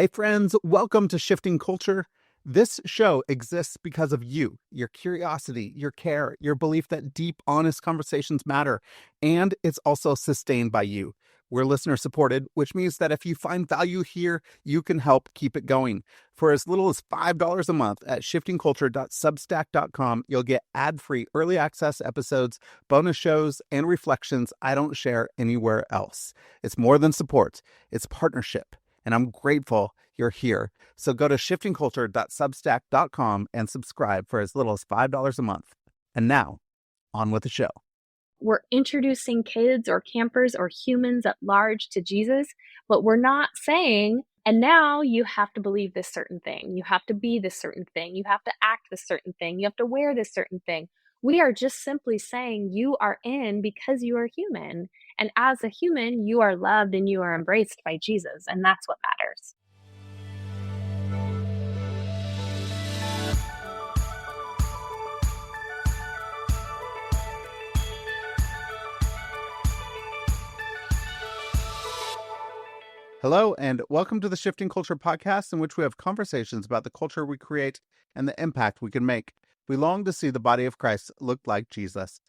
Hey friends, welcome to Shifting Culture. This show exists because of you, your curiosity, your care, your belief that deep, honest conversations matter, and it's also sustained by you. We're listener supported, which means that if you find value here, you can help keep it going. For as little as $5 a month at shiftingculture.substack.com, you'll get ad-free early access episodes, bonus shows, and reflections I don't share anywhere else. It's more than support, it's partnership. And I'm grateful you're here. So go to shiftingculture.substack.com and subscribe for as little as $5 a month. And now, on with the show. We're introducing kids or campers or humans at large to Jesus, but we're not saying, and now you have to believe this certain thing. You have to be this certain thing. You have to act this certain thing. You have to wear this certain thing. We are just simply saying you are in because you are human. And as a human, you are loved and you are embraced by Jesus. And that's what matters. Hello, and welcome to the Shifting Culture podcast, in which we have conversations about the culture we create and the impact we can make. We long to see the body of Christ look like Jesus.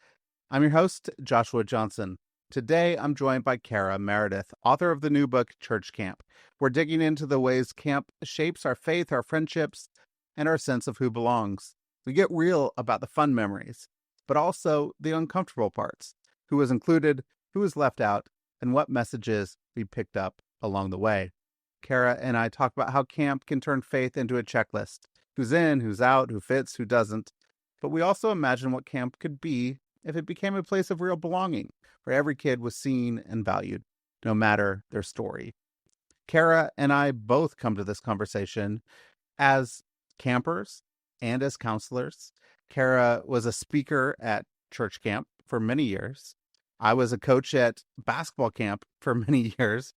I'm your host, Joshua Johnson. Today, I'm joined by Cara Meredith, author of the new book, Church Camp. We're digging into the ways camp shapes our faith, our friendships, and our sense of who belongs. We get real about the fun memories, but also the uncomfortable parts. Who was included, who was left out, and what messages we picked up along the way. Cara and I talk about how camp can turn faith into a checklist. Who's in, who's out, who fits, who doesn't. But we also imagine what camp could be if it became a place of real belonging, where every kid was seen and valued, no matter their story. Cara and I both come to this conversation as campers and as counselors. Cara was a speaker at church camp for many years. I was a coach at basketball camp for many years.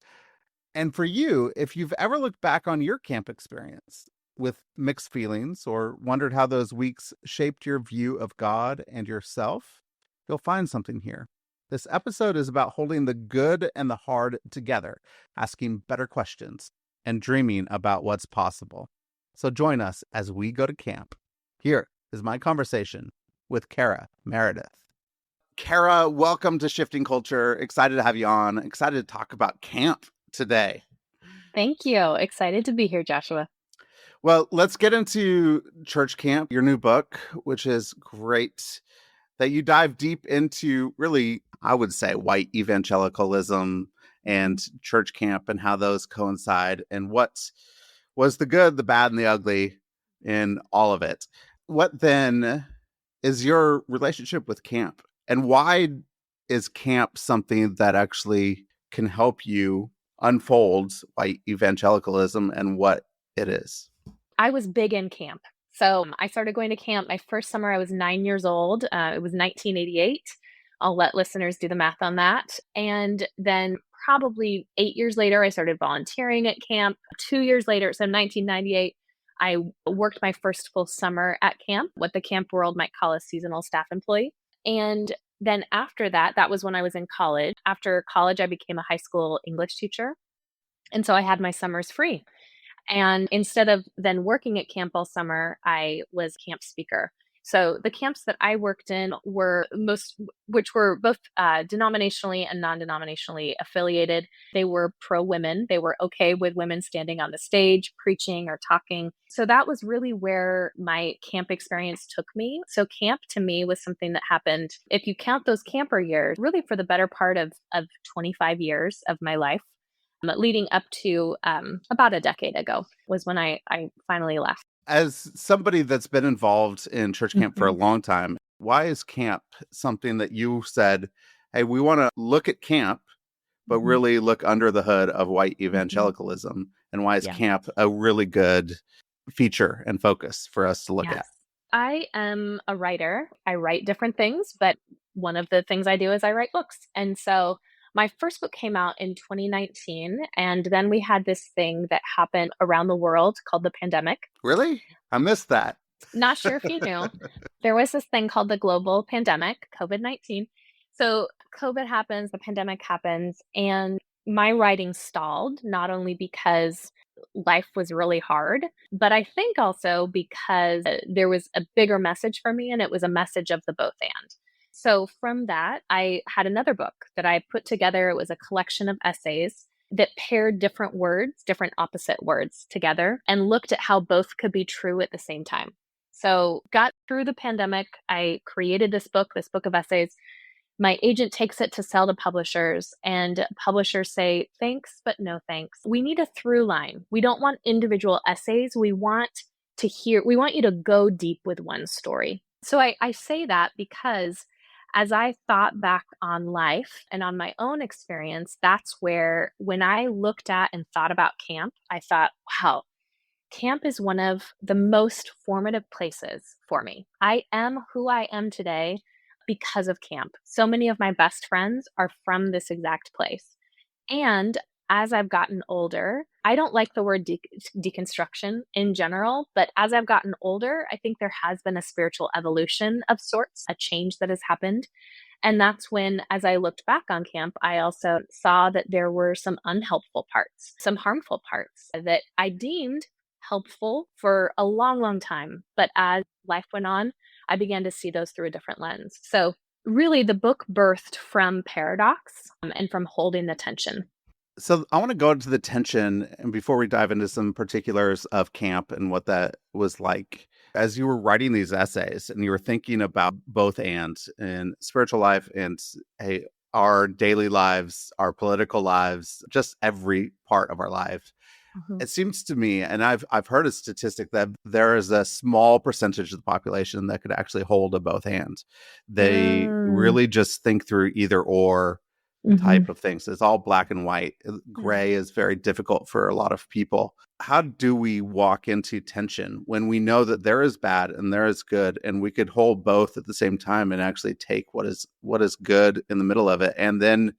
And for you, if you've ever looked back on your camp experience with mixed feelings or wondered how those weeks shaped your view of God and yourself, you'll find something here. This episode is about holding the good and the hard together, asking better questions, and dreaming about what's possible. So join us as we go to camp. Here is my conversation with Cara Meredith. Cara, welcome to Shifting Culture. Excited to have you on. Excited to talk about camp today. Thank you. Excited to be here, Joshua. Well, let's get into Church Camp, your new book, which is great that you dive deep into really, I would say, white evangelicalism and church camp and how those coincide and what was the good, the bad, and the ugly in all of it. What then is your relationship with camp? And why is camp something that actually can help you unfold white evangelicalism and what it is? I was big in camp. So I started going to camp my first summer. I was 9 years old. It was 1988. I'll let listeners do the math on that. And then probably 8 years later, I started volunteering at camp. 2 years later, so 1998, I worked my first full summer at camp, what the camp world might call a seasonal staff employee. And then after that, that was when I was in college. After college, I became a high school English teacher. And so I had my summers free. And instead of then working at camp all summer, I was camp speaker. So the camps that I worked in were which were both denominationally and non-denominationally affiliated. They were pro-women. They were okay with women standing on the stage, preaching or talking. So that was really where my camp experience took me. So camp to me was something that happened, if you count those camper years, really for the better part of 25 years of my life. Leading up to about a decade ago was when I finally left. As somebody that's been involved in church camp for a long time, why is camp something that you said, hey, we want to look at camp, but really look under the hood of white evangelicalism? And why is camp a really good feature and focus for us to look at? I am a writer. I write different things, but one of the things I do is I write books. And so my first book came out in 2019, and then we had this thing that happened around the world called the pandemic. Really? I missed that. Not sure if you knew. There was this thing called the global pandemic, COVID-19. So COVID happens, the pandemic happens, and my writing stalled, not only because life was really hard, but I think also because there was a bigger message for me, and it was a message of the both and. So from that, I had another book that I put together. It was a collection of essays that paired different words, different opposite words together, and looked at how both could be true at the same time. So, got through the pandemic. I created this book of essays. My agent takes it to sell to publishers, and publishers say, thanks, but no thanks. We need a through line. We don't want individual essays. We want you to go deep with one story. So I say that because as I thought back on life and on my own experience, that's where, when I looked at and thought about camp, I thought, wow, camp is one of the most formative places for me. I am who I am today because of camp. So many of my best friends are from this exact place. And as I've gotten older, I don't like the word deconstruction in general, but as I've gotten older, I think there has been a spiritual evolution of sorts, a change that has happened. And that's when, as I looked back on camp, I also saw that there were some unhelpful parts, some harmful parts that I deemed helpful for a long, long time. But as life went on, I began to see those through a different lens. So, really, the book birthed from paradox and from holding the tension. So I want to go into the tension, and before we dive into some particulars of camp and what that was like, as you were writing these essays and you were thinking about both and in spiritual life and hey, our daily lives, our political lives, just every part of our life. Mhm. It seems to me, and I've heard a statistic that there is a small percentage of the population that could actually hold a both hands. They Mm, really just think through either or mhm. type of things. It's all black and white. Mm. Gray is very difficult for a lot of people. How do we walk into tension when we know that there is bad and there is good, and we could hold both at the same time and actually take what is good in the middle of it, and then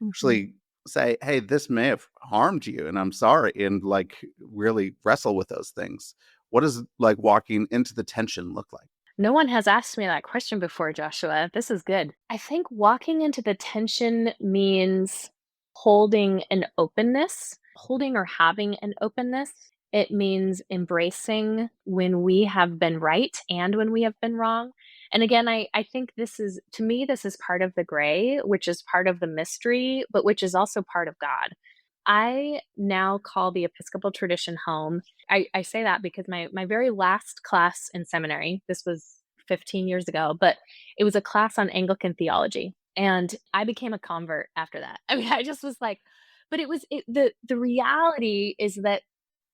Mhm. actually say, hey, this may have harmed you and I'm sorry, and like really wrestle with those things. What does like walking into the tension look like? No one has asked me that question before, Joshua. This is good. I think walking into the tension means holding an openness, holding or having an openness. It means embracing when we have been right and when we have been wrong. And again, I think this is, to me, this is part of the gray, which is part of the mystery, but which is also part of God. I now call the Episcopal tradition home. I say that because my very last class in seminary, this was 15 years ago, but it was a class on Anglican theology. And I became a convert after that. I mean, I just was like, but the reality is that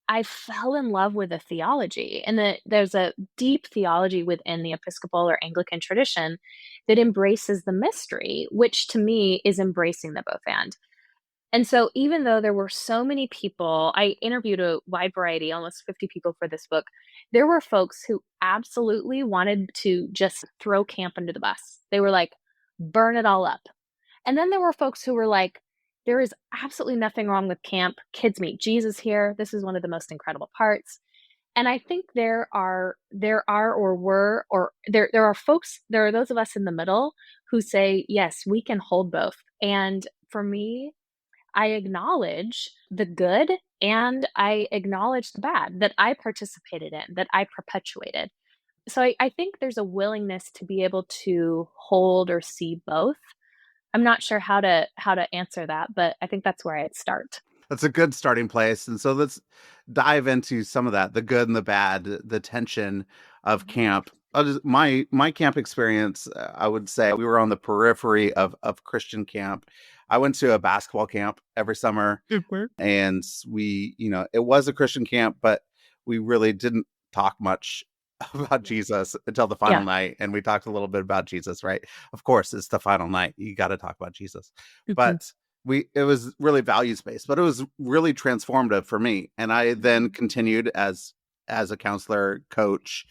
I fell in love with the theology, and that there's a deep theology within the Episcopal or Anglican tradition that embraces the mystery, which to me is embracing the both and so even though there were so many people, I interviewed a wide variety, almost 50 people for this book. There were folks who absolutely wanted to just throw camp under the bus. They were like, burn it all up. And then there were folks who were like, there is absolutely nothing wrong with camp. Kids meet Jesus here. This is one of the most incredible parts. And I think there are or were or there are folks, there are those of us in the middle who say, yes, we can hold both. And for me, I acknowledge the good and I acknowledge the bad that I participated in, that I perpetuated. So I think there's a willingness to be able to hold or see both. I'm not sure how to answer that, but I think that's where I'd start. That's a good starting place. And so let's dive into some of that, the good and the bad, the tension of Mhm. camp. My camp experience, I would say we were on the periphery of Christian camp. I went to a basketball camp every summer, Super. and we, it was a Christian camp, but we really didn't talk much about Yeah. Jesus until the final Yeah. night. And we talked a little bit about Jesus, right? Of course, it's the final night. You got to talk about Jesus. Mhm. But it was really values based, but it was really transformative for me. And I then Mhm. continued as a counselor, coach,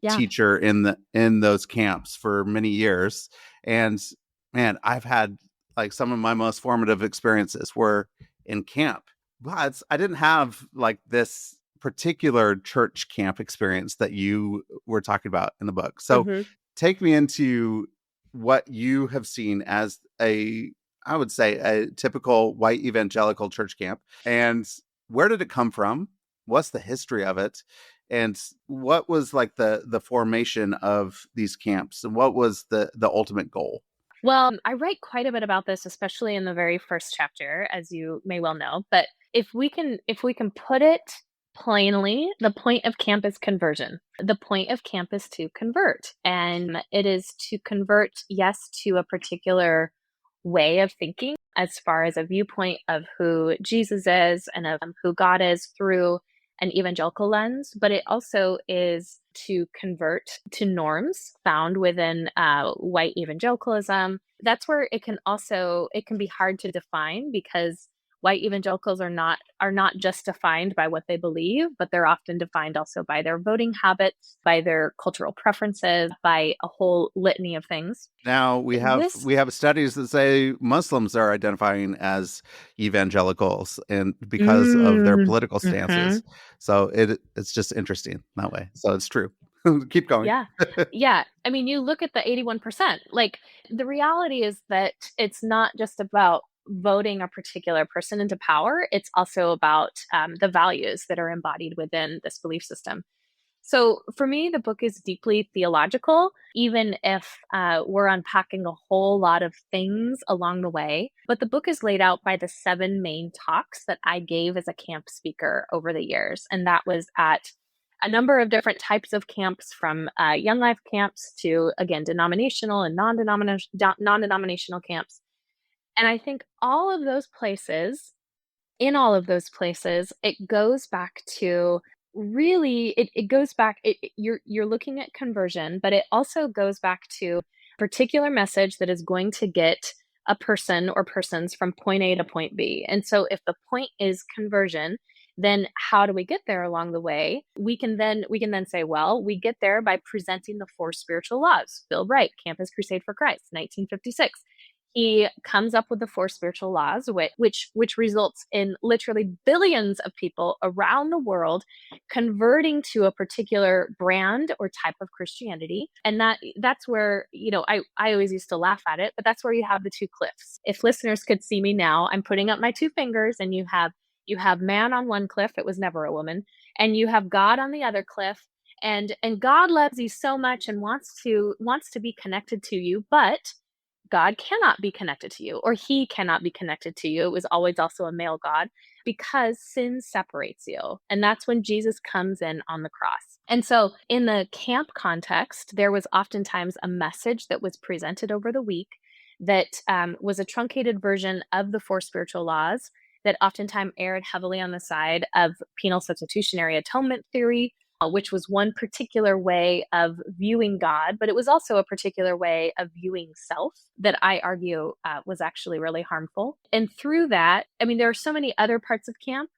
Yeah. teacher in those camps for many years. And man, I've had like some of my most formative experiences were in camp. But I didn't have like this particular church camp experience that you were talking about in the book. So Mhm. take me into what you have seen as a I would say, a typical white evangelical church camp. And where did it come from? What's the history of it? And what was like the formation of these camps? And what was the ultimate goal? Well, I write quite a bit about this, especially in the very first chapter, as you may well know. But if we can put it plainly, the point of camp is conversion. The point of camp is to convert. And it is to convert, yes, to a particular way of thinking as far as a viewpoint of who Jesus is and of who God is through an evangelical lens, but it also is to convert to norms found within white evangelicalism. That's where it can be hard to define because white evangelicals are not just defined by what they believe, but they're often defined also by their voting habits, by their cultural preferences, by a whole litany of things. Now This we have studies that say Muslims are identifying as evangelicals and because of their mm, political mhm. stances. So it's just interesting that way. So it's true. Keep going. Yeah. Yeah. I mean, you look at the 81%. Like, the reality is that it's not just about voting a particular person into power, it's also about the values that are embodied within this belief system. So, for me, the book is deeply theological, even if we're unpacking a whole lot of things along the way. But the book is laid out by the 7 main talks that I gave as a camp speaker over the years. And that was at a number of different types of camps, from young life camps to, again, denominational and non-denominational camps. And I think in all of those places, it goes back to really, it goes back, you're looking at conversion, but it also goes back to a particular message that is going to get a person or persons from point A to point B. And so if the point is conversion, then how do we get there along the way? We can then say, well, we get there by presenting the 4 spiritual laws. Bill Bright, Campus Crusade for Christ, 1956. He comes up with the 4 spiritual laws, which results in literally billions of people around the world converting to a particular brand or type of Christianity. And that's where, I always used to laugh at it, but that's where you have the 2 cliffs. If listeners could see me now, I'm putting up my 2 fingers, and you have man on one cliff, it was never a woman, and you have God on the other cliff. And God loves you so much and wants to be connected to you, but God cannot be connected to you, or he cannot be connected to you. It was always also a male God, because sin separates you. And that's when Jesus comes in on the cross. And so in the camp context, there was oftentimes a message that was presented over the week that was a truncated version of the 4 spiritual laws, that oftentimes aired heavily on the side of penal substitutionary atonement theory, which was one particular way of viewing God, but it was also a particular way of viewing self that I argue was actually really harmful. And through that, I mean, there are so many other parts of camp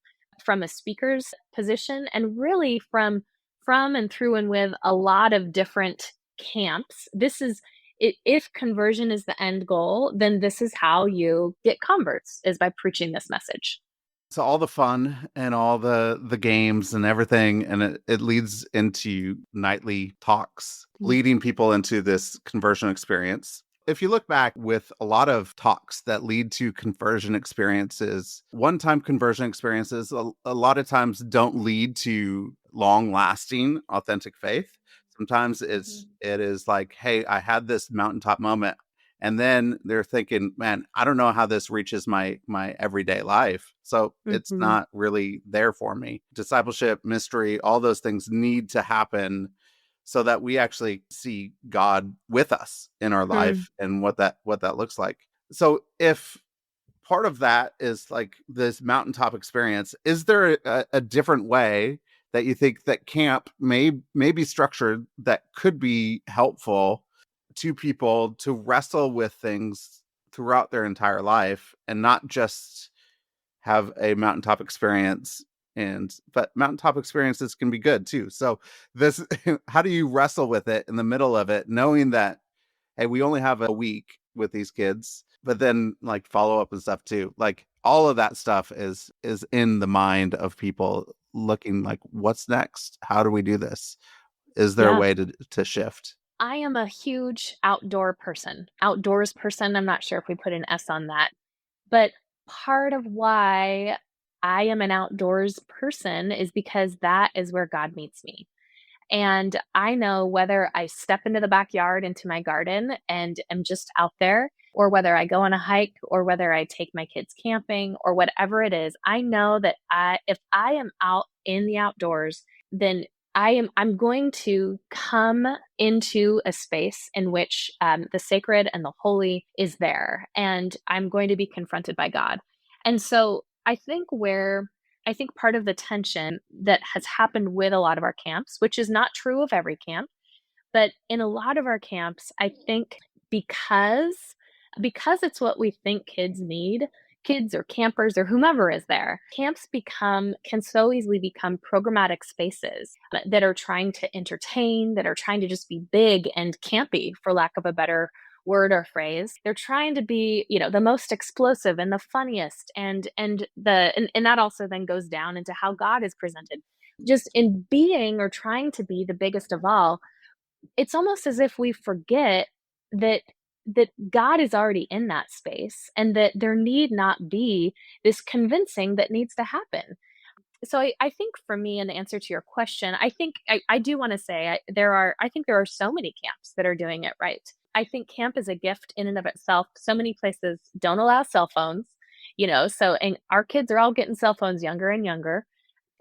from a speaker's position, and really from and through and with a lot of different camps. This is it, if conversion is the end goal, then this is how you get converts, is by preaching this message. So all the fun and all the games and everything, and it leads into nightly talks, Mm. leading people into this conversion experience. If you look back with a lot of talks that lead to conversion experiences, one-time conversion experiences, a lot of times don't lead to long-lasting, authentic faith. Sometimes Mhm. it is like, hey, I had this mountaintop moment. And then they're thinking, man, I don't know how this reaches my everyday life. So it's Mhm. not really there for me. Discipleship, mystery, all those things need to happen so that we actually see God with us in our Mm. life and what that looks like. So if part of that is like this mountaintop experience, is there a different way that you think that camp may be structured that could be helpful to people to wrestle with things throughout their entire life and not just have a mountaintop experience? And but mountaintop experiences can be good too. So this how do you wrestle with it in the middle of it, knowing that, hey, we only have a week with these kids, but then like follow up and stuff too. Like all of that stuff is in the mind of people looking like, what's next? How do we do this? Is there a Yeah. way to shift? I am a huge outdoor person, outdoors person. I'm not sure if we put an S on that, but part of why I am an outdoors person is because that is where God meets me. And I know whether I step into the backyard, into my garden, and am just out there, or whether I go on a hike, or whether I take my kids camping, or whatever it is, I know that if I am out in the outdoors, then I'm going to come into a space in which the sacred and the holy is there, and I'm going to be confronted by God. And so I think part of the tension that has happened with a lot of our camps, which is not true of every camp, but in a lot of our camps, I think because because it's what we think kids need, kids or campers or whomever is there, camps become can so easily become programmatic spaces that are trying to entertain, that are trying to just be big and campy, for lack of a better word or phrase. They're trying to be, the most explosive and the funniest, and that also then goes down into how God is presented. Just in being or trying to be the biggest of all, it's almost as if we forget that God is already in that space, and that there need not be this convincing that needs to happen. So I think for me, in answer to your question, I do want to say I think there are so many camps that are doing it right. I think camp is a gift in and of itself. So many places don't allow cell phones, and our kids are all getting cell phones younger and younger.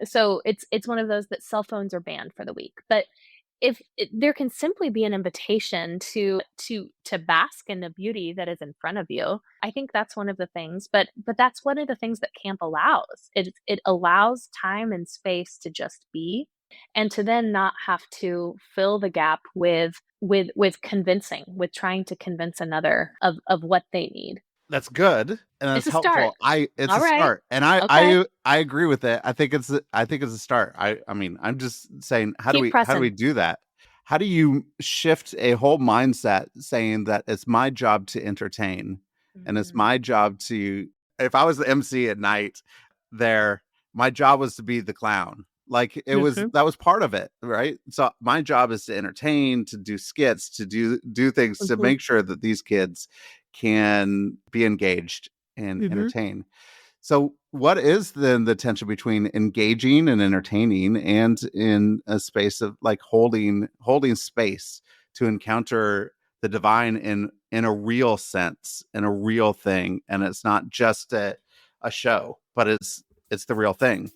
So it's one of those that cell phones are banned for the week. But if it, there can simply be an invitation to bask in the beauty that is in front of you. I think that's one of the things, but that's one of the things that camp allows. It allows time and space to just be, and to then not have to fill the gap with convincing, with trying to convince another of what they need. That's good and It's that's a start. helpful. It's All a right. start, and I Okay. I I agree with it. I think it's a start. I mean, I'm just saying, Keep how do we pressing. do that? How do you shift a whole mindset saying that it's my job to entertain and it's Mhm. my job to, if I was the MC at night there, my job was to be the clown. Like it was, Mhm. that was part of it, right? So my job is to entertain, to do skits, to do things to Mhm. make sure that these kids can be engaged and Mhm. entertain. So, what is then the tension between engaging and entertaining, and in a space of like holding space to encounter the divine in a real sense, in a real thing, and it's not just a show, but it's the real thing.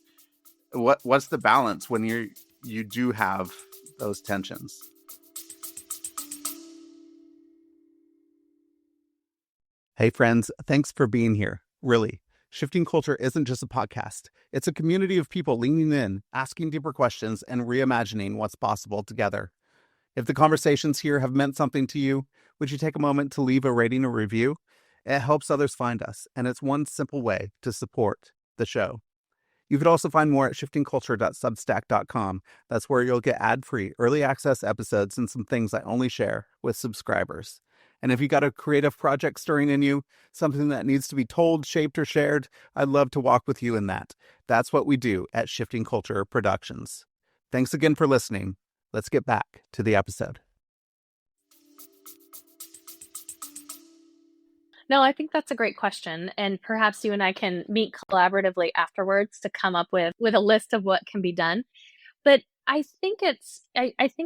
What's the balance when you do have those tensions? Hey, friends, thanks for being here. Really, Shifting Culture isn't just a podcast, it's a community of people leaning in, asking deeper questions, and reimagining what's possible together. If the conversations here have meant something to you, would you take a moment to leave a rating or review? It helps others find us, and it's one simple way to support the show. You could also find more at shiftingculture.substack.com. That's where you'll get ad-free, early access episodes and some things I only share with subscribers. And if you got a creative project stirring in you, something that needs to be told, shaped, or shared, I'd love to walk with you in that. That's what we do at Shifting Culture Productions. Thanks again for listening. Let's get back to the episode. No, I think that's a great question, and perhaps you and I can meet collaboratively afterwards to come up with a list of what can be done. But I think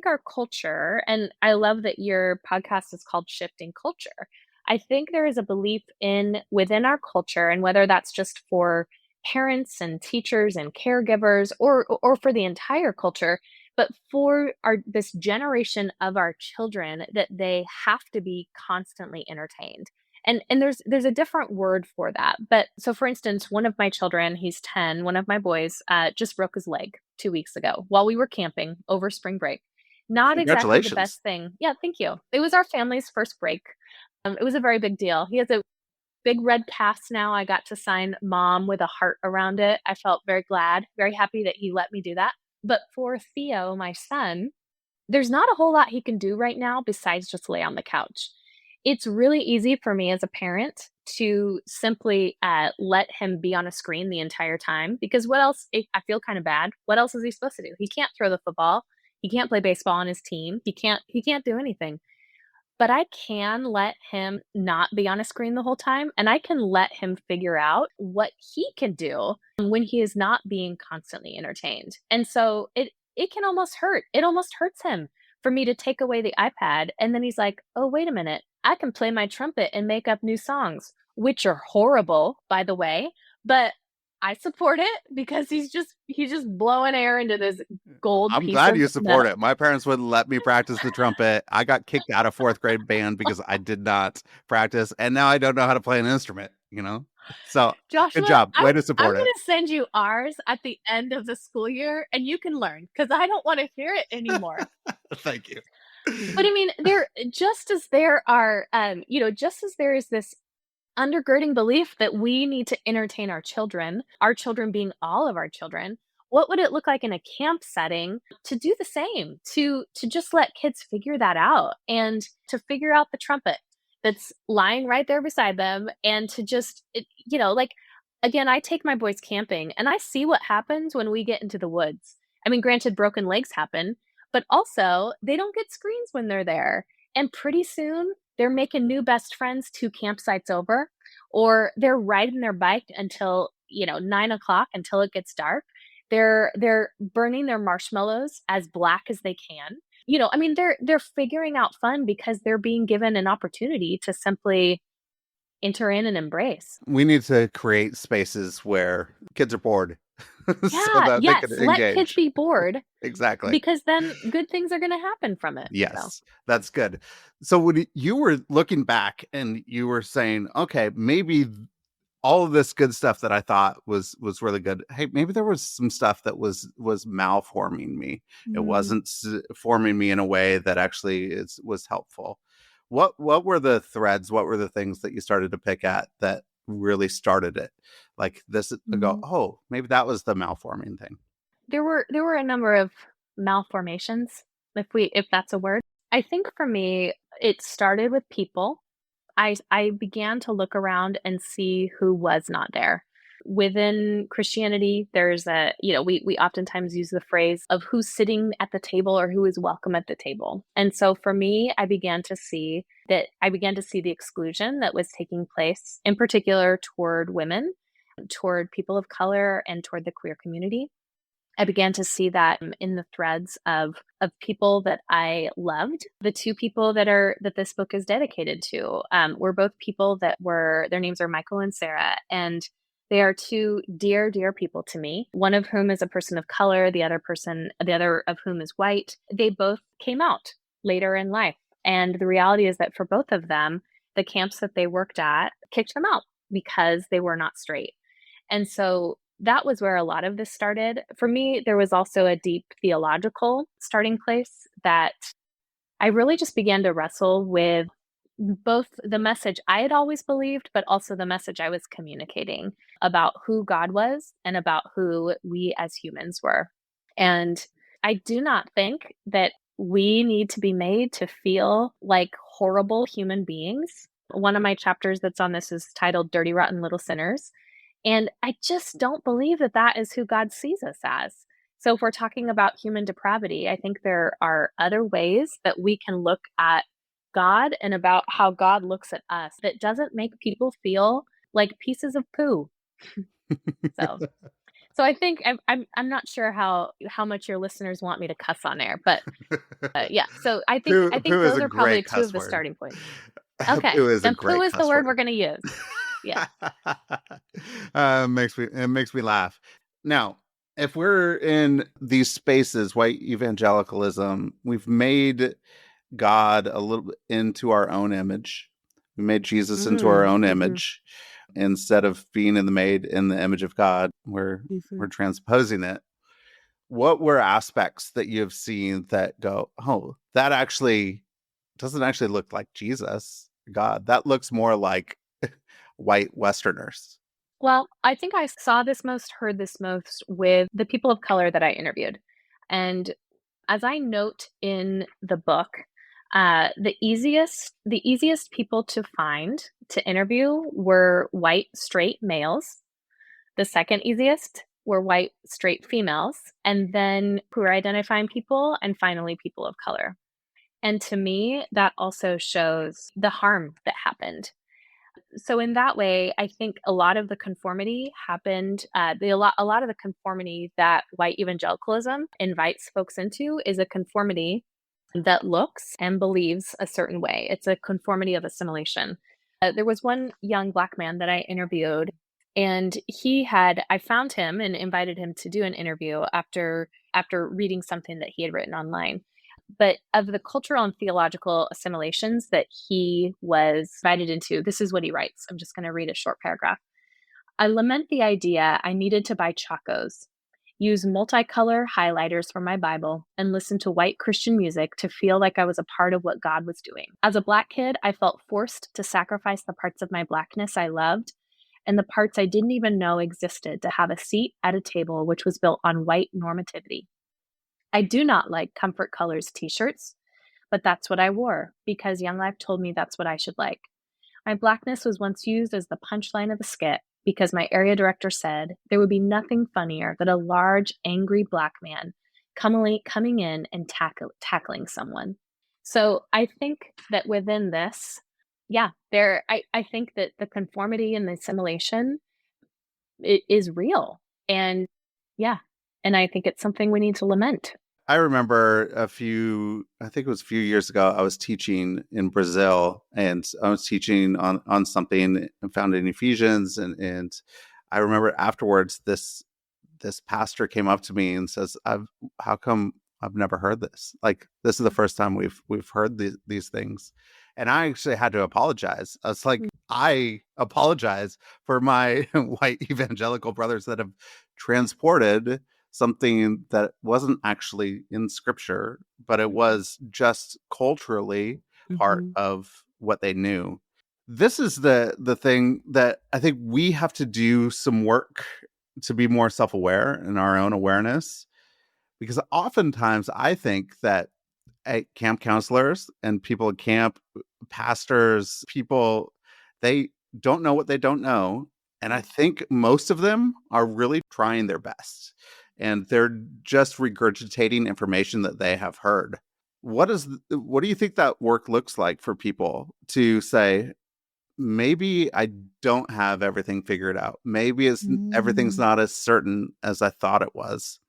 our culture, and I love that your podcast is called Shifting Culture. I think there is a belief in within our culture, and whether that's just for parents and teachers and caregivers, or for the entire culture, but for our this generation of our children, that they have to be constantly entertained. And there's a different word for that. But so for instance, one of my children, he's 10, one of my boys, just broke his leg 2 weeks ago while we were camping over spring break. Not exactly the Congratulations. best thing. Yeah, thank you. It was our family's first break. It was a very big deal. He has a big red cast now. I got to sign mom with a heart around it. I felt very glad, very happy that he let me do that. But for Theo, my son, there's not a whole lot he can do right now besides just lay on the couch. It's really easy for me as a parent to simply let him be on a screen the entire time, because what else? I feel kind of bad. What else is he supposed to do? He can't throw the football. He can't play baseball on his team. He can't do anything. But I can let him not be on a screen the whole time, and I can let him figure out what he can do when he is not being constantly entertained. And so it can almost hurt. It almost hurts him for me to take away the iPad, and then he's like, "Oh, wait a minute. I can play my trumpet and make up new songs," which are horrible, by the way, but I support it because he's just blowing air into this gold I'm piece glad of you support metal. it. My parents wouldn't let me practice the trumpet. I got kicked out of fourth grade band because I did not practice, and now I don't know how to play an instrument, you know? So good Joshua, job. I'm Way to I'm support it. gonna send you ours at the end of the school year, and you can learn because I don't want to hear it anymore. Thank you. But I mean, there just as there are, just as there is this undergirding belief that we need to entertain our children being all of our children. What would it look like in a camp setting to do the same? To just let kids figure that out and to figure out the trumpet that's lying right there beside them and to just like again, I take my boys camping and I see what happens when we get into the woods. I mean, granted broken legs happen, but also they don't get screens when they're there. And pretty soon they're making new best friends 2 campsites over, or they're riding their bike until, 9 o'clock until it gets dark. They're burning their marshmallows as black as they can. I mean, they're figuring out fun because they're being given an opportunity to simply enter in and embrace. We need to create spaces where kids are bored so Yeah, that they can yes, let kids engage. be bored Exactly. because then good things are gonna happen from it, so. Yes, that's good. So when you were looking back and you were saying, okay, maybe all of this good stuff that I thought was really good. Hey, maybe there was some stuff that was malforming me. It Mm. wasn't forming me in a way that actually was helpful. What were the threads? What were the things that you started to pick at that really started it? Like this to go, Mm. oh, maybe that was the malforming thing. There were a number of malformations, if that's a word. I think for me, it started with people. I began to look around and see who was not there. Within Christianity, there's we oftentimes use the phrase of who's sitting at the table or who is welcome at the table. And so for me, I began to see the exclusion that was taking place, in particular toward women, toward people of color, and toward the queer community. I began to see that in the threads of people that I loved. The two people that this book is dedicated to were both people that were their names are Michael and Sarah, and they are two dear, dear people to me. One of whom is a person of color, the other of whom is white. They both came out later in life, and the reality is that for both of them, the camps that they worked at kicked them out because they were not straight. And so that was where a lot of this started. For me, there was also a deep theological starting place that I really just began to wrestle with both the message I had always believed, but also the message I was communicating about who God was and about who we as humans were. And I do not think that we need to be made to feel like horrible human beings. One of my chapters that's on this is titled Dirty, Rotten Little Sinners. And I just don't believe that that is who God sees us as. So, if we're talking about human depravity, I think there are other ways that we can look at God and about how God looks at us that doesn't make people feel like pieces of poo. So, so I think I'm not sure how much your listeners want me to cuss on air, but yeah. So I think Poo is those a are probably great two of cuss the word. starting points. Okay, Poo is a then poo great is the cuss word we're word. going to use. Yeah. It makes me laugh. Now, if we're in these spaces, white evangelicalism, we've made God a little bit into our own image. We made Jesus into our Mm, own hmm. image instead of being made in the image of God. We're transposing it. What were aspects that you've seen that go, oh, that actually doesn't actually look like Jesus, God? That looks more like white Westerners. Well, I think I saw this most, heard this most with the people of color that I interviewed. And as I note in the book, the easiest people to find to interview were white straight males. The second easiest were white, straight females, and then queer identifying people, and finally people of color. And to me, that also shows the harm that happened. So in that way, I think a lot of the conformity happened. A lot of the conformity that white evangelicalism invites folks into is a conformity that looks and believes a certain way. It's a conformity of assimilation. There was one young Black man that I interviewed, and I found him and invited him to do an interview after reading something that he had written online. But of the cultural and theological assimilations that he was invited into, this is what he writes. I'm just going to read a short paragraph. I lament the idea I needed to buy Chacos, use multicolor highlighters for my Bible, and listen to white Christian music to feel like I was a part of what God was doing. As a Black kid, I felt forced to sacrifice the parts of my Blackness I loved and the parts I didn't even know existed to have a seat at a table which was built on white normativity. I do not like Comfort Colors t-shirts, but that's what I wore because Young Life told me that's what I should like. My Blackness was once used as the punchline of a skit because my area director said there would be nothing funnier than a large, angry Black man coming in and tackling someone. So I think that within this, I think that the conformity and the assimilation is real. And yeah, and I think it's something we need to lament. I remember I think it was a few years ago, I was teaching in Brazil, and I was teaching on something found in Ephesians. And I remember afterwards, this pastor came up to me and says, how come I've never heard this? Like, this is the first time we've heard these things. And I actually had to apologize. I was like, I apologize for my white evangelical brothers that have transported something that wasn't actually in scripture, but it was just culturally part of what they knew. This is the thing that I think we have to do some work to be more self-aware in our own awareness, because oftentimes I think that camp counselors and people at camp, pastors, people, they don't know what they don't know. And I think most of them are really trying their best, and they're just regurgitating information that they have heard. What do you think that work looks like for people to say, maybe I don't have everything figured out. Maybe everything's not as certain as I thought it was.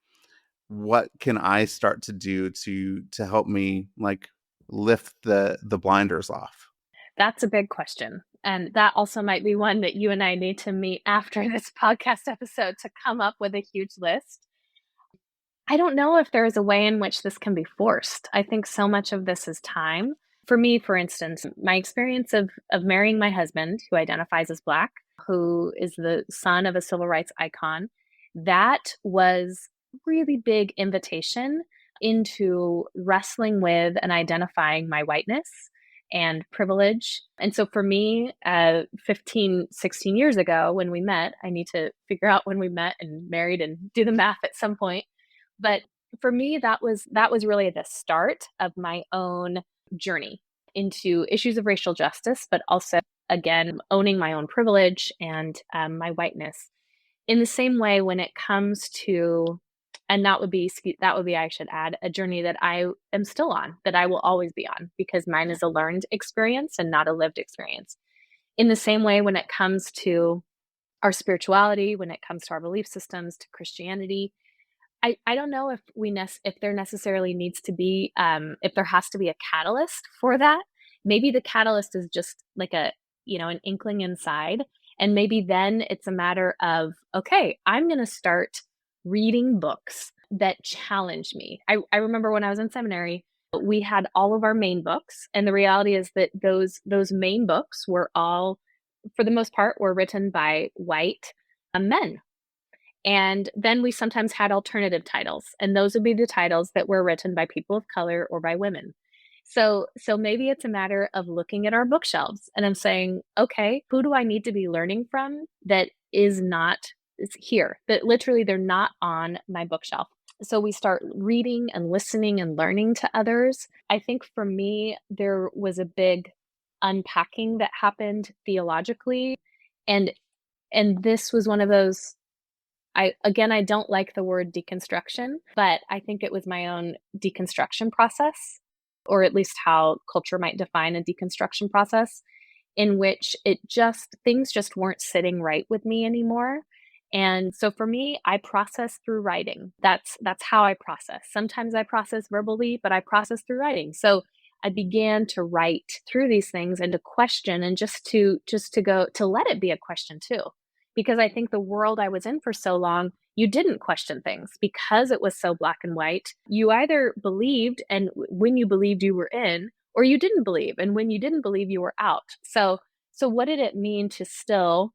What can I start to do to help me, like, lift the blinders off? That's a big question. And that also might be one that you and I need to meet after this podcast episode to come up with a huge list. I don't know if there is a way in which this can be forced. I think so much of this is time. For me, for instance, my experience of marrying my husband, who identifies as Black, who is the son of a civil rights icon, that was really big invitation into wrestling with and identifying my whiteness and privilege. And so for me, 15, 16 years ago when we met, I need to figure out when we met and married and do the math at some point. But for me, that was really the start of my own journey into issues of racial justice, but also, again, owning my own privilege and my whiteness. In the same way, when it comes to, and that would be, I should add, a journey that I am still on, that I will always be on, because mine is a learned experience and not a lived experience. In the same way, when it comes to our spirituality, when it comes to our belief systems, to Christianity, I don't know if there necessarily needs to be if there has to be a catalyst for that. Maybe the catalyst is just like an inkling inside, and maybe then it's a matter of, okay, I'm going to start reading books that challenge me. I remember when I was in seminary, we had all of our main books, and the reality is that those main books were all, for the most part, were written by white men. And then we sometimes had alternative titles, and those would be the titles that were written by people of color or by women. So maybe it's a matter of looking at our bookshelves and I'm saying, okay, who do I need to be learning from that is here, that literally they're not on my bookshelf. So we start reading and listening and learning to others. I think for me, there was a big unpacking that happened theologically. And this was one of those, I don't like the word deconstruction, but I think it was my own deconstruction process, or at least how culture might define a deconstruction process, in which things just weren't sitting right with me anymore. And so for me, I process through writing. That's how I process. Sometimes I process verbally, but I process through writing. So I began to write through these things and to question, and just to go to let it be a question too. Because I think the world I was in for so long, you didn't question things because it was so black and white. You either believed, and when you believed, you were in, or you didn't believe, and when you didn't believe, you were out. So what did it mean to still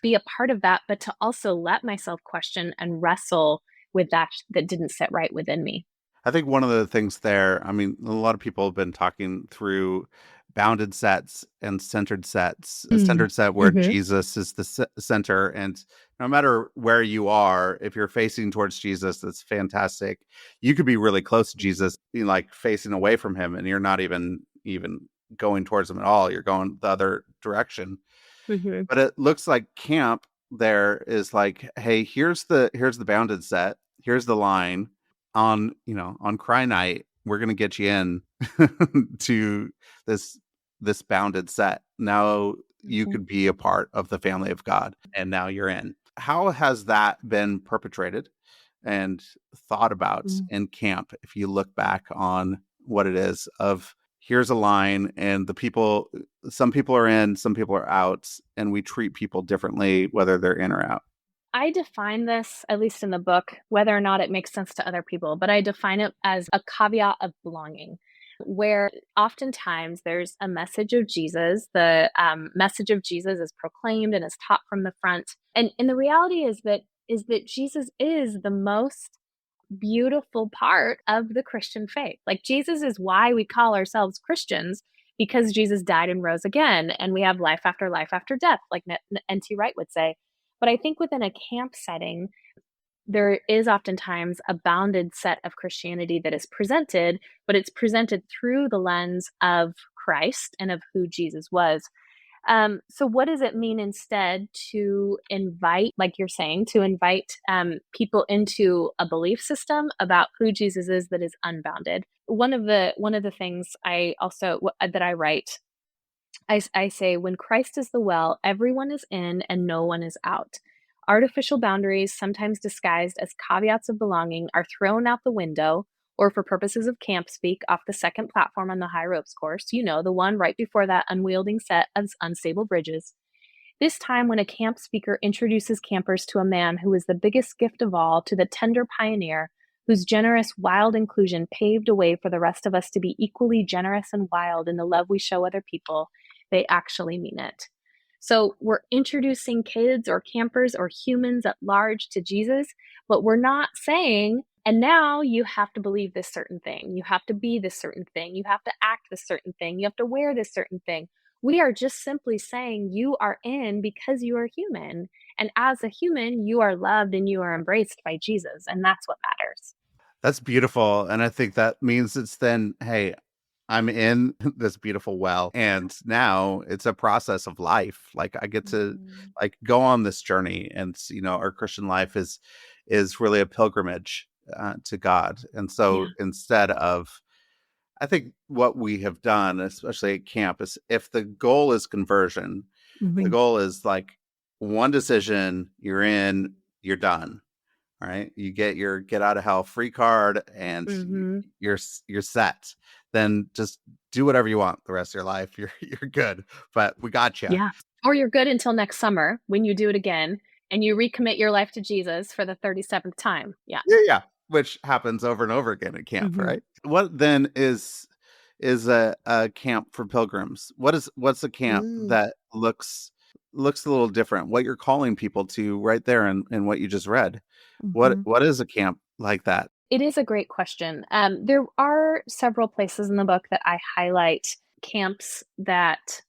be a part of that, but to also let myself question and wrestle with that didn't sit right within me? I think one of the things there, I mean, a lot of people have been talking through bounded sets and centered sets. A Mm. centered set where Mhm. Jesus is the center, and no matter where you are, if you're facing towards Jesus, that's fantastic. You could be really close to Jesus, like facing away from him, and you're not even going towards him at all. You're going the other direction. Mhm. But it looks like camp there is like, hey, here's the bounded set. Here's the line on, on cry night. We're gonna get you in to this this bounded set. Now you Mhm. could be a part of the family of God, and now you're in. How has that been perpetrated and thought about Mm. in camp? If you look back on what it is of here's a line and the people, some people are in, some people are out, and we treat people differently whether they're in or out. I define this, at least in the book, whether or not it makes sense to other people, but I define it as a caveat of belonging, where oftentimes there's a message of Jesus. The message of Jesus is proclaimed and is taught from the front, and the reality is that Jesus is the most beautiful part of the Christian faith. Like, Jesus is why we call ourselves Christians, because Jesus died and rose again, and we have life after death, like N.T. Wright would say. But I think within a camp setting, there is oftentimes a bounded set of Christianity that is presented, but it's presented through the lens of Christ and of who Jesus was. So what does it mean instead to invite, like you're saying, to invite people into a belief system about who Jesus is that is unbounded? One of the things that I write, I say, when Christ is the well, everyone is in and no one is out. Artificial boundaries, sometimes disguised as caveats of belonging, are thrown out the window, or for purposes of camp speak, off the second platform on the high ropes course, the one right before that unwielding set of unstable bridges. This time, when a camp speaker introduces campers to a man who is the biggest gift of all, to the tender pioneer whose generous, wild inclusion paved a way for the rest of us to be equally generous and wild in the love we show other people, they actually mean it. So we're introducing kids or campers or humans at large to Jesus, but we're not saying, and now you have to believe this certain thing. You have to be this certain thing. You have to act this certain thing. You have to wear this certain thing. We are just simply saying you are in because you are human. And as a human, you are loved and you are embraced by Jesus. And that's what matters. That's beautiful. And I think that means it's then, hey, I'm in this beautiful well. And now it's a process of life. Like I get to Mhm. like go on this journey. And our Christian life is really a pilgrimage to God. And so Yeah. instead of, I think what we have done, especially at camp, is if the goal is conversion, the Mhm. goal is like one decision, you're in, you're done. Right? You get your get out of hell free card, and Mhm. you're set. Then just do whatever you want the rest of your life. You're good. But we got you. Yeah. Or you're good until next summer when you do it again and you recommit your life to Jesus for the 37th time. Yeah. Yeah, yeah. Which happens over and over again at camp, Mhm. right? What then is a camp for pilgrims? What's a camp Mm. that looks a little different? What you're calling people to right there in what you just read. What Mhm. what is a camp like that? It is a great question. There are several places in the book that I highlight camps that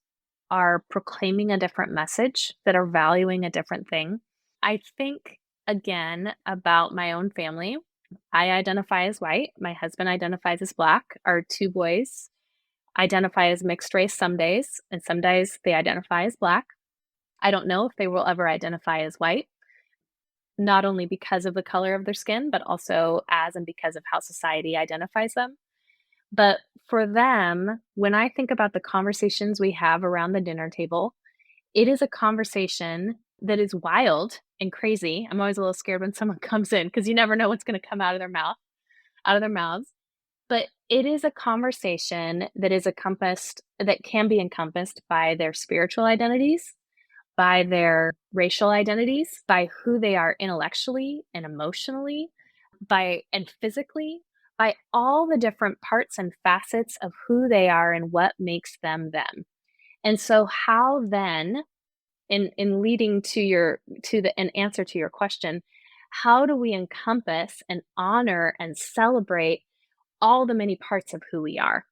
are proclaiming a different message, that are valuing a different thing. I think again about my own family. I identify as white. My husband identifies as black. Our two boys identify as mixed race some days, and some days they identify as black. I don't know if they will ever identify as white. not only because of the color of their skin, but also as and because of how society identifies them. But for them, when I think about the conversations we have around the dinner table, it is a conversation that is wild and crazy. I'm always a little scared when someone comes in because you never know what's going to come out of their mouths. But it is a conversation that is encompassed, that can be encompassed by their spiritual identities, by their racial identities, by who they are intellectually and emotionally, by and physically, by all the different parts and facets of who they are and what makes them them. And so how then, in leading to an answer to your question, how do we encompass and honor and celebrate all the many parts of who we are?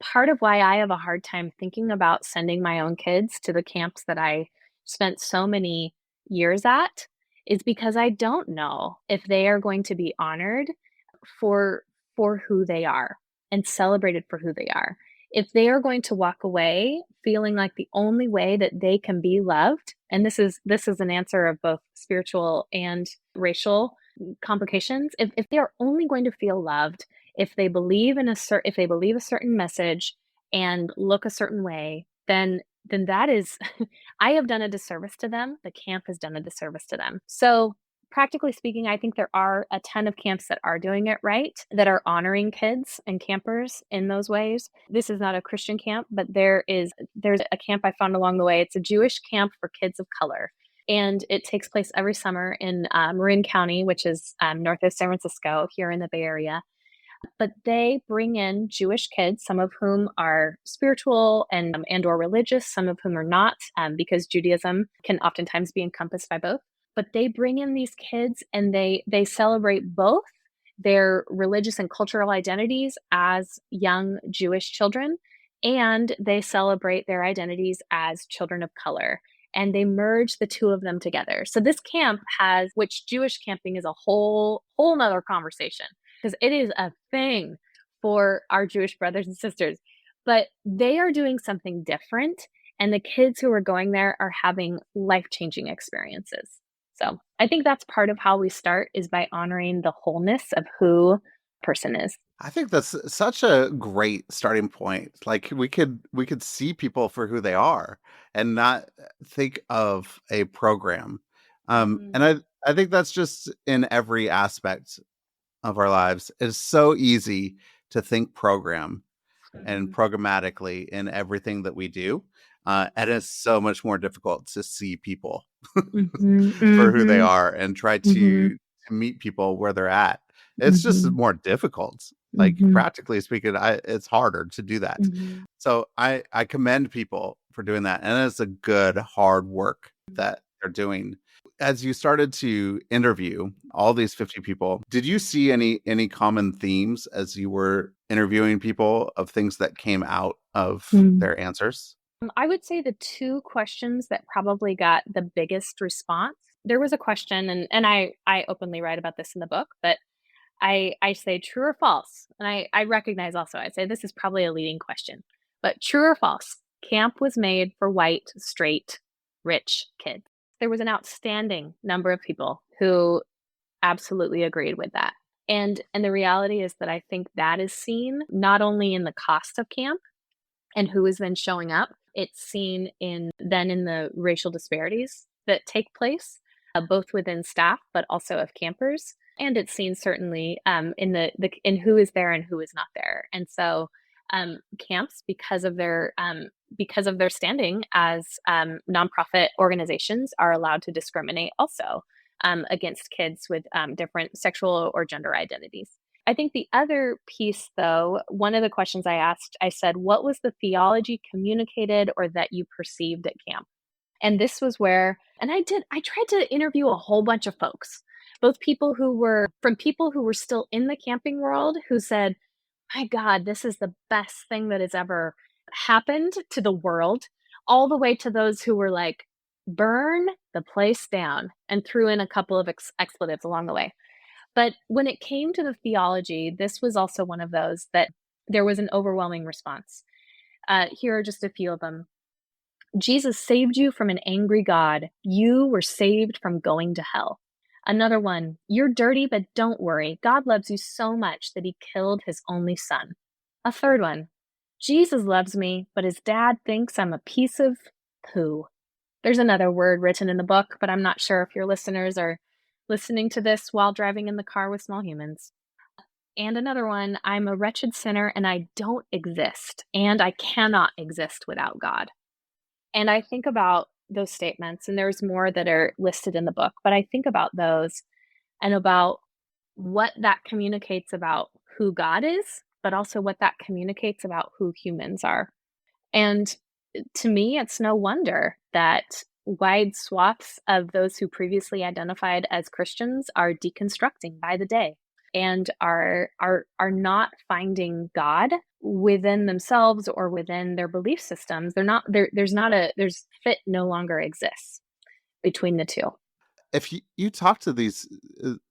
Part of why I have a hard time thinking about sending my own kids to the camps that I spent so many years at is because I don't know if they are going to be honored for who they are and celebrated for who they are. If they are going to walk away feeling like the only way that they can be loved, and this is an answer of both spiritual and racial complications. If they are only going to feel loved if they believe if they believe a certain message and look a certain way, then that is I have done a disservice to them. The camp has done a disservice to them. So practically speaking, I think there are a ton of camps that are doing it right, that are honoring kids and campers in those ways. This is not a Christian camp, but there's a camp I found along the way. It's a Jewish camp for kids of color. And it takes place every summer in Marin County, which is north of San Francisco, here in the Bay Area. But they bring in Jewish kids, some of whom are spiritual and or religious, some of whom are not, because Judaism can oftentimes be encompassed by both. But they bring in these kids and they celebrate both their religious and cultural identities as young Jewish children, and they celebrate their identities as children of color. And they merge the two of them together. So this camp has, which Jewish camping is a whole nother conversation because it is a thing for our Jewish brothers and sisters. But they are doing something different, and the kids who are going there are having life-changing experiences. So I think that's part of how we start is by honoring the wholeness of who a person is. I think that's such a great starting point. Like we could see people for who they are and not think of a program. And Mhm, I think that's just in every aspect of our lives. It's so easy to think program and mhm, programmatically in everything that we do. And it's so much more difficult to see people mhm, for who they mhm, are and try mhm, to meet people where they're at. It's just mhm, more difficult. Like mhm, practically speaking, it's harder to do that. mhm, So I commend people for doing that, and it's a good hard work that they're doing. As you started to interview all these 50 people, did you see any common themes as you were interviewing people of things that came out of mhm. their answers? I would say the 2 questions that probably got the biggest response, there was a question, and I openly write about this in the book, but I say true or false, and I recognize also, I say this is probably a leading question, but true or false, camp was made for white, straight, rich kids. There was an outstanding number of people who absolutely agreed with that. And the reality is that I think that is seen not only in the cost of camp and who is then showing up, it's seen in the racial disparities that take place, both within staff, but also of campers. And it's seen certainly in who is there and who is not there. And so camps, because of their standing as nonprofit organizations, are allowed to discriminate also against kids with different sexual or gender identities. I think the other piece, though, one of the questions I asked, I said, what was the theology communicated or that you perceived at camp? And this was where, I tried to interview a whole bunch of folks, both people who were still in the camping world who said, my God, this is the best thing that has ever happened to the world, all the way to those who were like, burn the place down, and threw in a couple of expletives along the way. But when it came to the theology, this was also one of those that there was an overwhelming response. Here are just a few of them. Jesus saved you from an angry God. You were saved from going to hell. Another one, you're dirty, but don't worry. God loves you so much that he killed his only son. A third one, Jesus loves me, but his dad thinks I'm a piece of poo. There's another word written in the book, but I'm not sure if your listeners are listening to this while driving in the car with small humans. And another one, I'm a wretched sinner and I don't exist, and I cannot exist without God. And I think about those statements, and there's more that are listed in the book, but I think about those and about what that communicates about who God is, but also what that communicates about who humans are. And to me, it's no wonder that wide swaths of those who previously identified as Christians are deconstructing by the day and are not finding God within themselves or within their belief systems. They're not there. There's fit no longer exists between the two. If you talk to these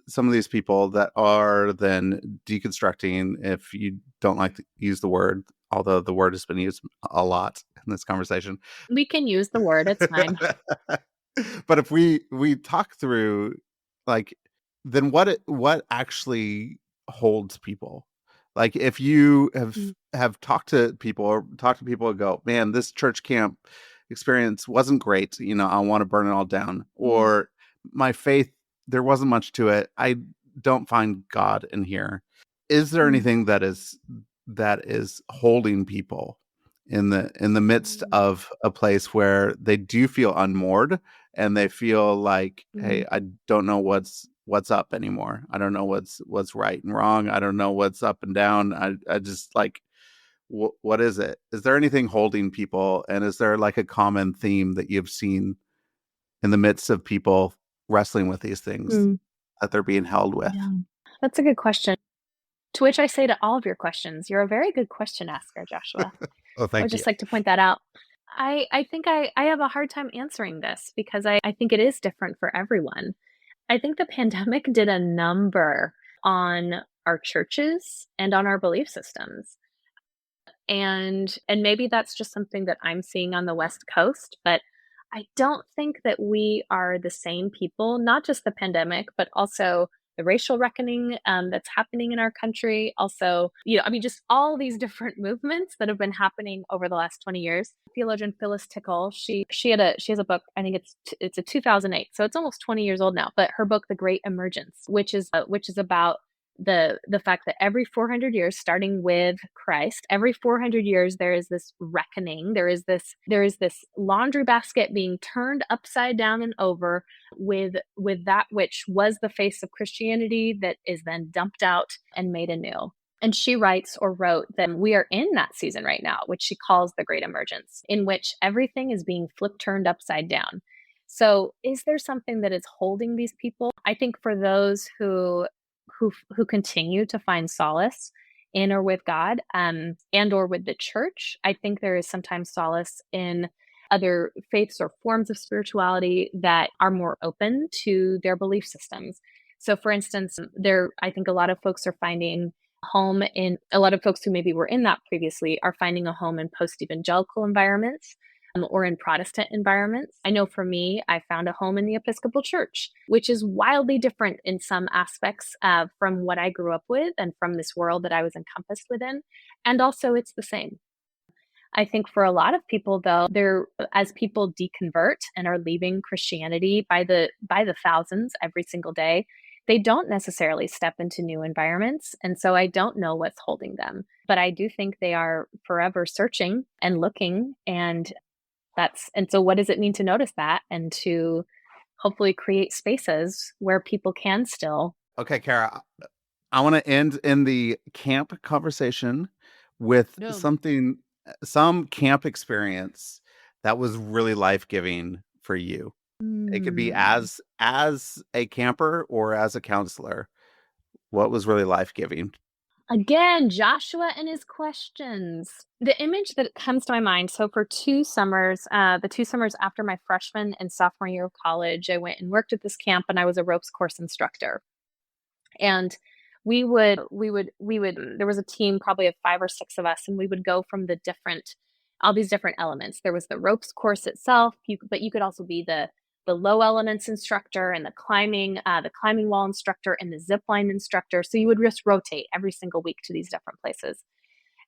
some of these people that are then deconstructing, if you don't like to use the word, although the word has been used a lot in this conversation. We can use the word, it's fine. But if we talk through, like, then what actually holds people? Like, if you Mm, have talked to people or talk to people and go, man, this church camp experience wasn't great, I want to burn it all down, mm, or my faith, there wasn't much to it, I don't find God in here. Is there mm, anything that is holding people in the midst mm, of a place where they do feel unmoored, and they feel like, hey, mm, I don't know what's up anymore. I don't know what's right and wrong. I don't know what's up and down. I just, like, what is it? Is there anything holding people? And is there, like, a common theme that you've seen in the midst of people wrestling with these things mm. that they're being held with? Yeah. That's a good question. To which I say to all of your questions, you're a very good question asker, Joshua. Oh, I would thank you. just like to point that out. I think I have a hard time answering this because I think it is different for everyone. I think the pandemic did a number on our churches and on our belief systems. And maybe that's just something that I'm seeing on the West Coast, but I don't think that we are the same people, not just the pandemic, but also the racial reckoning that's happening in our country. Also, I mean, just all these different movements that have been happening over the last 20 years. Theologian Phyllis Tickle, she has a book. I think it's a 2008, so it's almost 20 years old now. But her book, The Great Emergence, which is about the fact that every 400 years, starting with Christ, every 400 years there is this reckoning, there is this laundry basket being turned upside down and over with that which was the face of Christianity that is then dumped out and made anew. And she writes or wrote that we are in that season right now, which she calls the Great Emergence, in which everything is being flipped turned upside down. So, is there something that is holding these people? I think for those who continue to find solace in or with God, and or with the church, I think there is sometimes solace in other faiths or forms of spirituality that are more open to their belief systems. So, for instance, I think a lot of folks are finding home in a lot of folks who maybe were in that previously are finding a home in post evangelical environments, or in Protestant environments. I know for me, I found a home in the Episcopal Church, which is wildly different in some aspects from what I grew up with and from this world that I was encompassed within. And also, it's the same. I think for a lot of people, though, as people deconvert and are leaving Christianity by the thousands every single day, they don't necessarily step into new environments. And so I don't know what's holding them. But I do think they are forever searching and looking. And so what does it mean to notice that and to hopefully create spaces where people can still. Okay, Kara, I want to end in the camp conversation with No. some camp experience that was really life-giving for you. It could be Mm. as a camper or as a counselor. What was really life-giving? Again, Joshua and his questions. The image that comes to my mind, so for 2 summers, the 2 summers after my freshman and sophomore year of college, I went and worked at this camp, and I was a ropes course instructor. And we would there was a team probably of 5 or 6 of us, and we would go from all these different elements. There was the ropes course itself, but you could also be the low elements instructor and the climbing wall instructor and the zip line instructor. So you would just rotate every single week to these different places.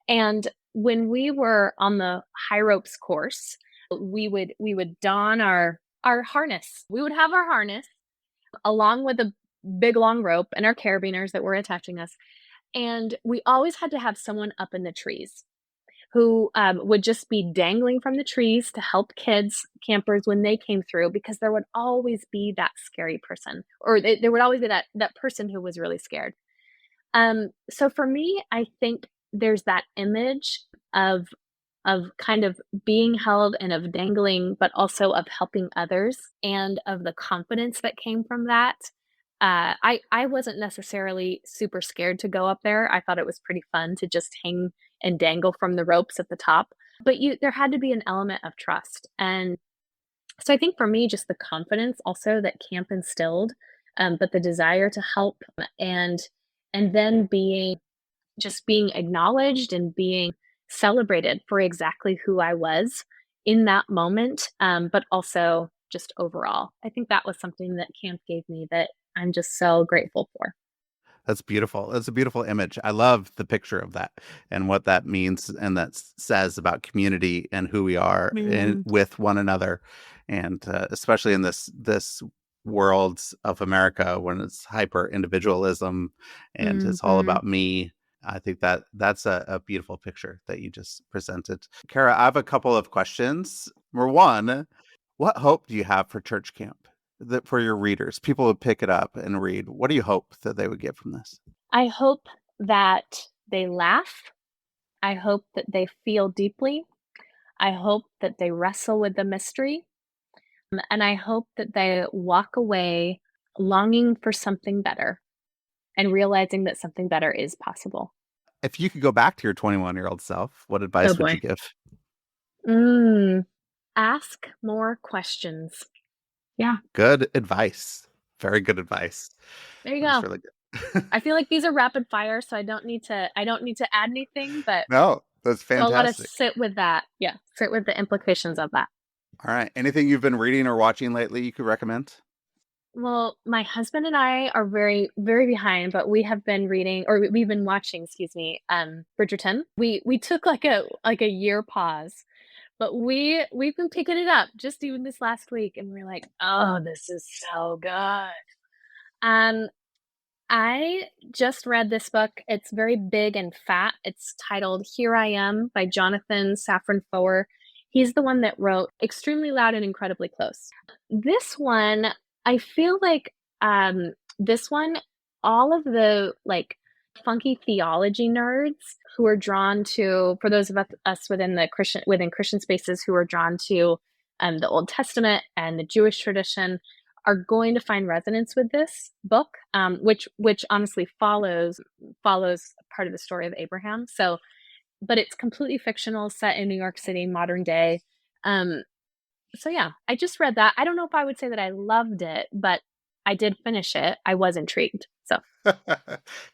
And when we were on the high ropes course, we would don our harness. We would have our harness along with a big long rope and our carabiners that were attaching us. And we always had to have someone up in the trees who would just be dangling from the trees to help kids, campers, when they came through, because there would always be that scary person, or there would always be that person who was really scared. So for me, I think there's that image of kind of being held and of dangling, but also of helping others and of the confidence that came from that. I wasn't necessarily super scared to go up there. I thought it was pretty fun to just hang and dangle from the ropes at the top. But there had to be an element of trust. And so I think for me, just the confidence also that camp instilled, but the desire to help, and then being acknowledged and being celebrated for exactly who I was in that moment, but also just overall. I think that was something that camp gave me that I'm just so grateful for. That's beautiful. That's a beautiful image. I love the picture of that and what that means and that says about community and who we are Mm, with one another, and especially in this world of America when it's hyper individualism and it's all mhm. about me. I think that that's a beautiful picture that you just presented. Cara, I have a couple of questions. Number one, what hope do you have for church camp? That for your readers, people would pick it up and read. What do you hope that they would get from this? I hope that they laugh. I hope that they feel deeply. I hope that they wrestle with the mystery. And I hope that they walk away longing for something better and realizing that something better is possible. If you could go back to your 21-year-old self, what Oh advice would you boy. give? Mm, ask more questions. Yeah, Good advice. Very good advice. there you That's go. really good. I feel like these are rapid fire, so I don't need to add anything, but No, that's so I'll let us fantastic. sit with that. Yeah, sit with the implications of that. All right. Anything you've been reading or watching lately you could recommend? Well, my husband and I are very, very behind, but we have been reading, or we've been watching, excuse me, Bridgerton. We took like a year pause, but we've been picking it up just even this last week, and we're like, oh, this is so good. Um, I just read this book. It's very big and fat. It's titled Here I Am by Jonathan Safran Foer. He's the one that wrote Extremely Loud and Incredibly Close. This one, I feel like this one, all of the like funky theology nerds who are drawn to, for those of us within Christian spaces who are drawn to the Old Testament and the Jewish tradition, are going to find resonance with this book, which honestly follows part of the story of Abraham. So, but it's completely fictional, set in New York City, modern day. Um, so yeah, I just read that. I don't know if I would say that I loved it, but I did finish it. I was intrigued. So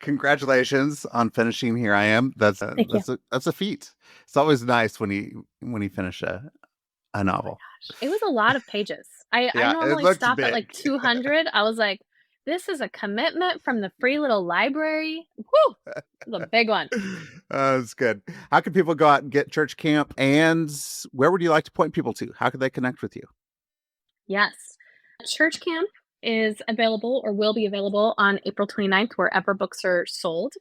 Congratulations on finishing Here I Am. That's thank you. that's a feat. It's always nice when you finish a Oh my novel. gosh, it was a lot of pages. I Yeah, it normally looks stop at big. like 200. I was like, this is a commitment from the free little library. Whoo, the big one. That's good. How can people go out and get church camp, and where would you like to point people to? How could they connect with you? Yes. Church camp is available or will be available on April 29th, wherever books are sold.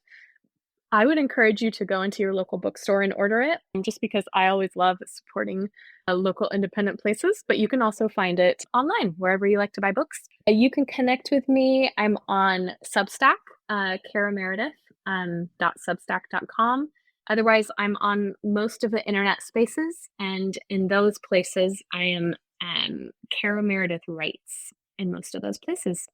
I would encourage you to go into your local bookstore and order it, just because I always love supporting local independent places, but you can also find it online wherever you like to buy books. You can connect with me. I'm on Substack, Cara Meredith, .substack.com. Otherwise, I'm on most of the internet spaces, and in those places, I am Cara Meredith Writes in most of those places.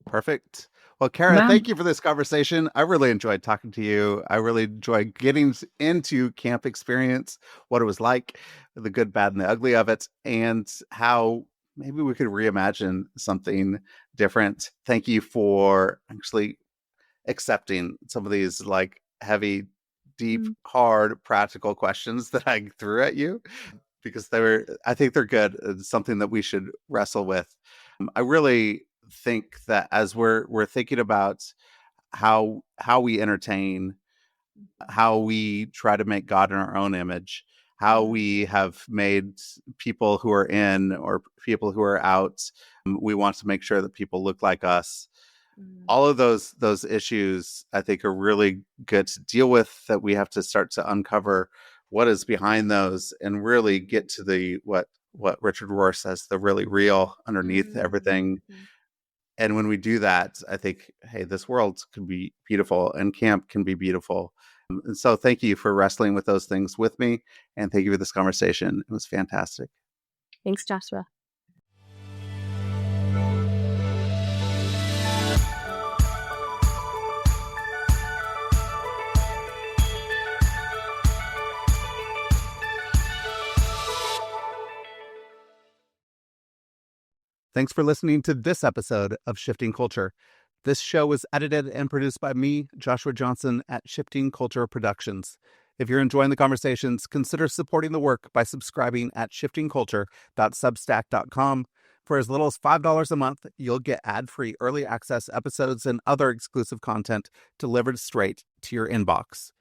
Perfect. Well, Cara, Wow. thank you for this conversation. I really enjoyed talking to you. I really enjoyed getting into camp experience, what it was like, the good, bad, and the ugly of it, and how maybe we could reimagine something different. Thank you for actually accepting some of these like heavy, deep, Mm. hard, practical questions that I threw at you. because I think they're good. It's something that we should wrestle with. I really think that as we're thinking about how we entertain, how we try to make God in our own image, how we have made people who are in or people who are out. We want to make sure that people look like us. All of those issues, I think, are really good to deal with. That we have to start to uncover what is behind those and really get to the what Richard Rohr says, the really real underneath everything. And when we do that, I think, hey, this world can be beautiful and camp can be beautiful. And so thank you for wrestling with those things with me. And thank you for this conversation. It was fantastic. Thanks, Joshua. Thanks for listening to this episode of Shifting Culture. This show was edited and produced by me, Joshua Johnson, at Shifting Culture Productions. If you're enjoying the conversations, consider supporting the work by subscribing at shiftingculture.substack.com. For as little as $5 a month, you'll get ad-free early access episodes and other exclusive content delivered straight to your inbox.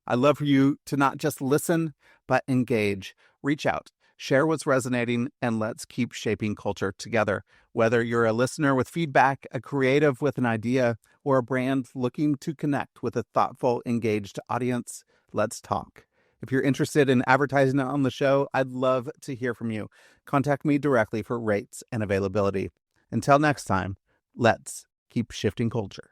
I'd love for you to not just listen, but engage. Reach out. Share what's resonating, and let's keep shaping culture together. Whether you're a listener with feedback, a creative with an idea, or a brand looking to connect with a thoughtful, engaged audience, let's talk. If you're interested in advertising on the show, I'd love to hear from you. Contact me directly for rates and availability. Until next time, let's keep shifting culture.